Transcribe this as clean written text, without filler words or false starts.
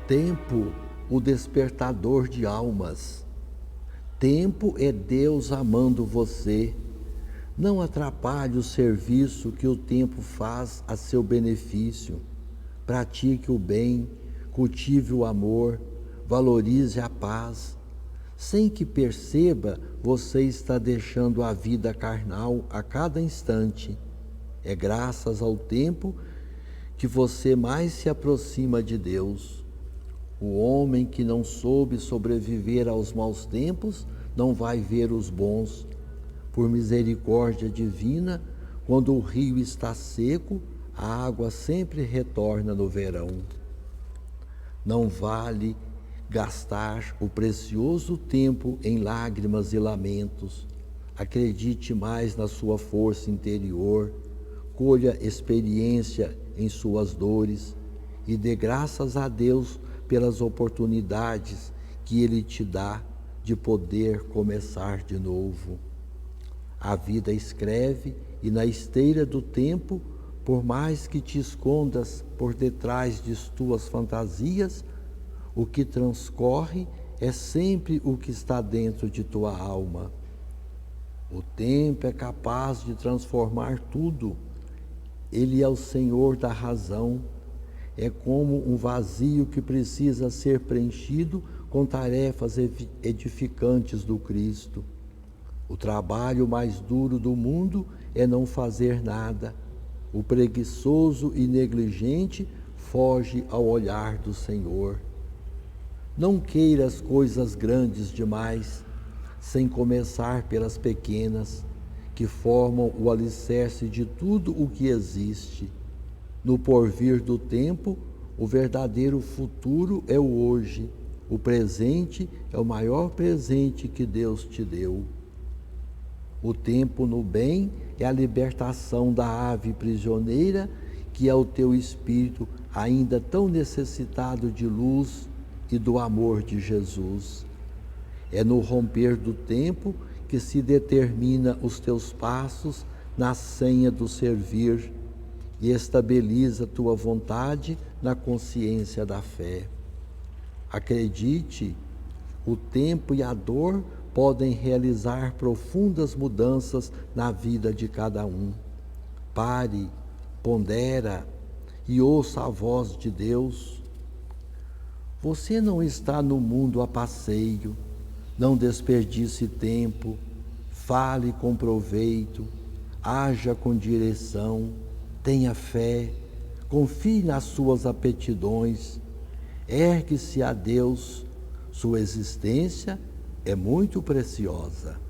Tempo, o despertador de almas. Tempo é Deus amando você. Não atrapalhe o serviço que o tempo faz a seu benefício. Pratique o bem, cultive o amor, valorize a paz. Sem que perceba, você está deixando a vida carnal a cada instante. É graças ao tempo que você mais se aproxima de Deus. O homem que não soube sobreviver aos maus tempos não vai ver os bons. Por misericórdia divina, quando o rio está seco, a água sempre retorna no verão. Não vale gastar o precioso tempo em lágrimas e lamentos. Acredite mais na sua força interior, colha experiência em suas dores e dê graças a Deus pelas oportunidades que Ele te dá de poder começar de novo. A vida escreve e na esteira do tempo, por mais que te escondas por detrás de tuas fantasias, o que transcorre é sempre o que está dentro de tua alma. O tempo é capaz de transformar tudo. Ele é o Senhor da razão. É como um vazio que precisa ser preenchido com tarefas edificantes do Cristo. O trabalho mais duro do mundo é não fazer nada. O preguiçoso e negligente foge ao olhar do Senhor. Não queiras coisas grandes demais, sem começar pelas pequenas, que formam o alicerce de tudo o que existe. No porvir do tempo, o verdadeiro futuro é o hoje. O presente é o maior presente que Deus te deu. O tempo no bem é a libertação da ave prisioneira, que é o teu espírito ainda tão necessitado de luz e do amor de Jesus. É no romper do tempo que se determina os teus passos na senha do servir e estabiliza tua vontade na consciência da fé. Acredite, o tempo e a dor podem realizar profundas mudanças na vida de cada um. Pare, pondera e ouça a voz de Deus. Você não está no mundo a passeio. Não desperdice tempo, fale com proveito, haja com direção, tenha fé, confie nas suas aptidões, ergue-se a Deus, sua existência é muito preciosa.